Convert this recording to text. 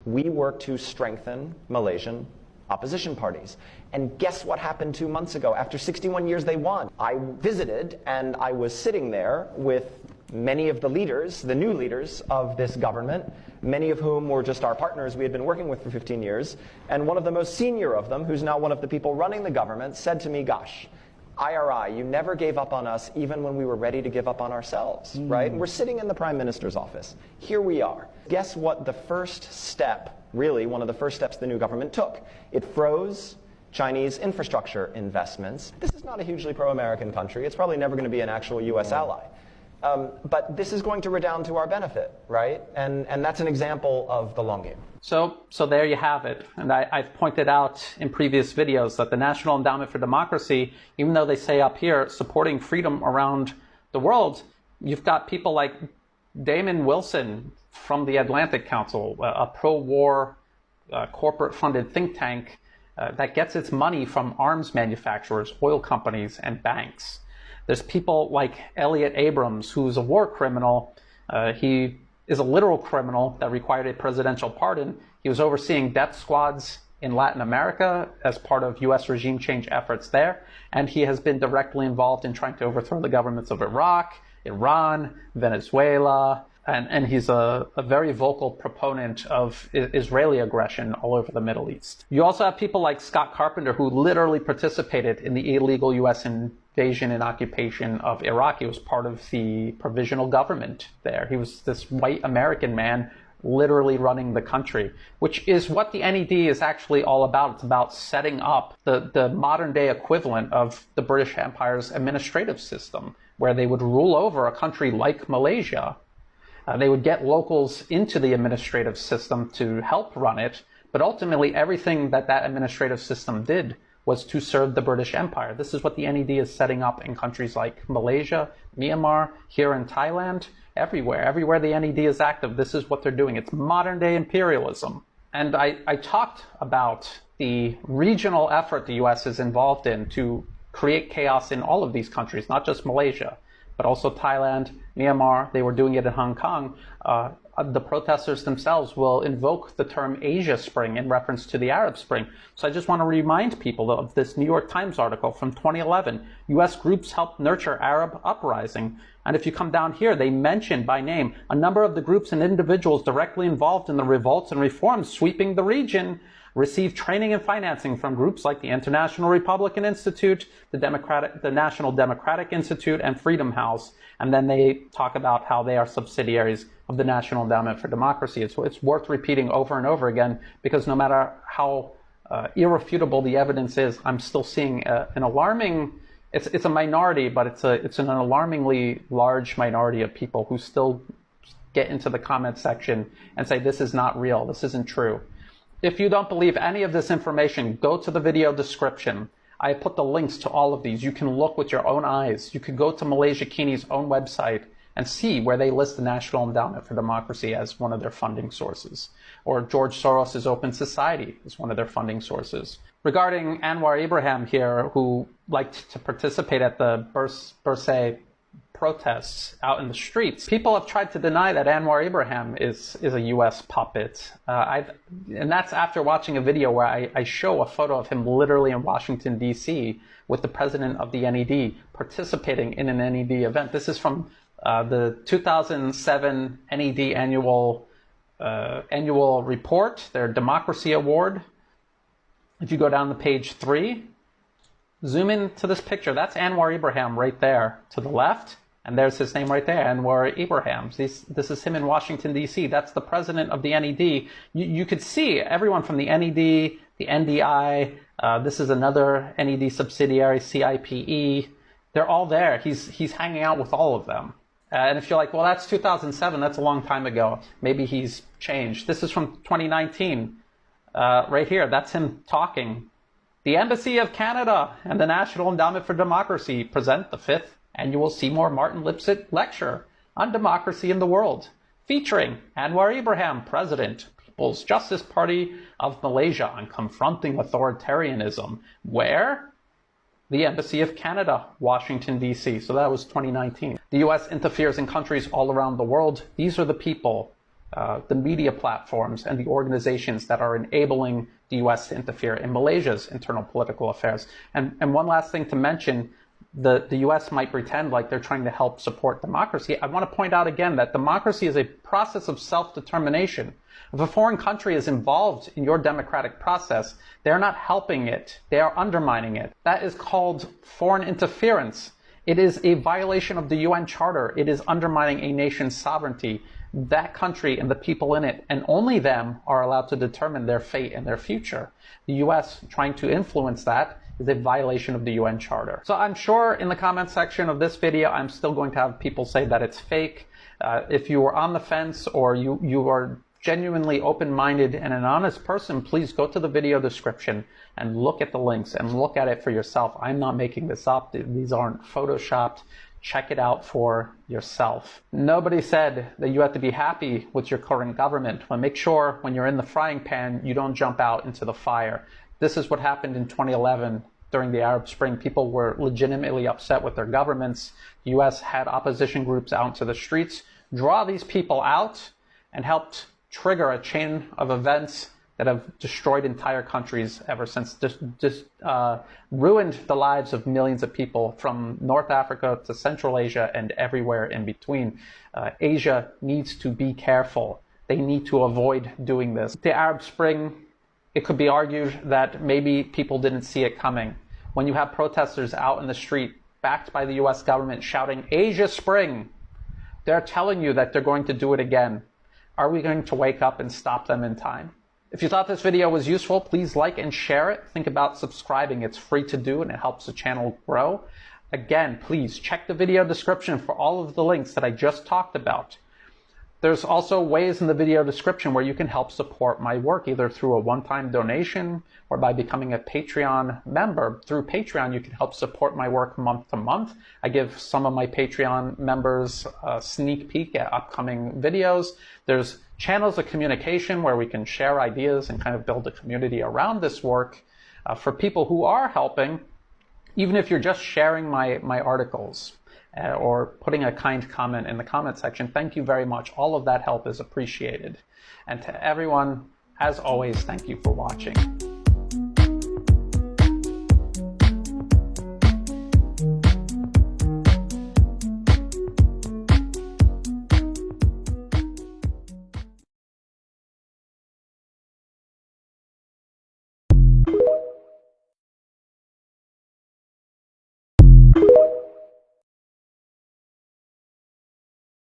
we work to strengthen Malaysian opposition parties. And guess what happened 2 months ago? After 61 years, they won. I visited, and I was sitting there with many of the leaders, the new leaders of this government, many of whom were just our partners we had been working with for 15 years. And one of the most senior of them, who's now one of the people running the government, said to me, gosh, IRI, you never gave up on us even when we were ready to give up on ourselves, right? And we're sitting in the Prime Minister's office. Here we are. Guess what the first step, really one of the first steps the new government took? It froze Chinese infrastructure investments. This is not a hugely pro-American country. It's probably never going to be an actual US ally. But this is going to redound to our benefit, right? And that's an example of the long game. So there you have it. And I've pointed out in previous videos that the National Endowment for Democracy, even though they say up here supporting freedom around the world, you've got people like Damon Wilson from the Atlantic Council, a pro-war corporate-funded think tank that gets its money from arms manufacturers, oil companies, and banks. There's people like Elliot Abrams, who's a war criminal. He is a literal criminal that required a presidential pardon. He was overseeing death squads in Latin America as part of U.S. regime change efforts there. And he has been directly involved in trying to overthrow the governments of Iraq, Iran, Venezuela. And he's a very vocal proponent of Israeli aggression all over the Middle East. You also have people like Scott Carpenter, who literally participated in the illegal U.S. invasion and occupation of Iraq. He was part of the provisional government there. He was this white American man literally running the country, which is what the NED is actually all about. It's about setting up the modern day equivalent of the British Empire's administrative system, where they would rule over a country like Malaysia. They would get locals into the administrative system to help run it, but ultimately everything that administrative system did was to serve the British Empire. This is what the NED is setting up in countries like Malaysia, Myanmar, here in Thailand, everywhere. Everywhere the NED is active, this is what they're doing. It's modern day imperialism. And I talked about the regional effort the US is involved in to create chaos in all of these countries, not just Malaysia, but also Thailand, Myanmar. They were doing it in Hong Kong. The protesters themselves will invoke the term Asia Spring in reference to the Arab Spring. So I just want to remind people of this New York Times article from 2011. U.S. groups helped nurture Arab uprising. And if you come down here, they mention by name a number of the groups and individuals directly involved in the revolts and reforms sweeping the region received training and financing from groups like the International Republican Institute, the National Democratic Institute, and Freedom House. And then they talk about how they are subsidiaries of the National Endowment for Democracy. It's worth repeating over and over again, because no matter how irrefutable the evidence is, I'm still seeing an alarming, it's a minority, but it's an alarmingly large minority of people who still get into the comment section and say, this is not real, this isn't true. If you don't believe any of this information, go to the video description. I put the links to all of these. You can look with your own eyes. You could go to Malaysia Kini's own website and see where they list the National Endowment for Democracy as one of their funding sources. Or George Soros' Open Society is one of their funding sources. Regarding Anwar Ibrahim here, who liked to participate at the Bersih protests out in the streets, people have tried to deny that Anwar Ibrahim is a U.S. puppet. And that's after watching a video where I show a photo of him literally in Washington, D.C. with the president of the NED participating in an NED event. This is from the 2007 NED annual report, their Democracy Award. If you go down to page 3, zoom into this picture. That's Anwar Ibrahim right there to the left. And there's his name right there, Anwar Ibrahim. This is him in Washington, D.C. That's the president of the NED. You could see everyone from the NED, the NDI. This is another NED subsidiary, CIPE. They're all there. He's hanging out with all of them. And if you're like, well, that's 2007. That's a long time ago. Maybe he's changed. This is from 2019. Right here, that's him talking. The Embassy of Canada and the National Endowment for Democracy present the 5th Annual Seymour Martin Lipset Lecture on Democracy in the World, featuring Anwar Ibrahim, President, People's Justice Party of Malaysia, on confronting authoritarianism. Where? The Embassy of Canada, Washington, D.C. So that was 2019. The U.S. interferes in countries all around the world. These are the people the media platforms, and the organizations that are enabling the U.S. to interfere in Malaysia's internal political affairs. And one last thing to mention, the U.S. might pretend like they're trying to help support democracy. I want to point out again that democracy is a process of self-determination. If a foreign country is involved in your democratic process, they're not helping it, they are undermining it. That is called foreign interference. It is a violation of the UN Charter. It is undermining a nation's sovereignty. That country and the people in it, and only them, are allowed to determine their fate and their future. The US trying to influence that is a violation of the UN Charter. So I'm sure in the comment section of this video, I'm still going to have people say that it's fake. If you are on the fence or you are genuinely open-minded and an honest person, please go to the video description and look at the links and look at it for yourself. I'm not making this up. These aren't photoshopped. Check it out for yourself. Nobody said that you have to be happy with your current government, but make sure when you're in the frying pan, you don't jump out into the fire. This is what happened in 2011 during the Arab Spring. People were legitimately upset with their governments. The US had opposition groups out into the streets, draw these people out, and helped trigger a chain of events that have destroyed entire countries ever since, just ruined the lives of millions of people from North Africa to Central Asia and everywhere in between. Asia needs to be careful. They need to avoid doing this. The Arab Spring, it could be argued that maybe people didn't see it coming. When you have protesters out in the street, backed by the US government, shouting, "Asia Spring," they're telling you that they're going to do it again. Are we going to wake up and stop them in time? If you thought this video was useful, please like and share it. Think about subscribing. It's free to do and it helps the channel grow. Again, please check the video description for all of the links that I just talked about. There's also ways in the video description where you can help support my work, either through a one-time donation or by becoming a Patreon member. Through Patreon, you can help support my work month to month. I give some of my Patreon members a sneak peek at upcoming videos. There's channels of communication where we can share ideas and kind of build a community around this work. For people who are helping, even if you're just sharing my articles, or putting a kind comment in the comment section, thank you very much. All of that help is appreciated. And to everyone, as always, thank you for watching.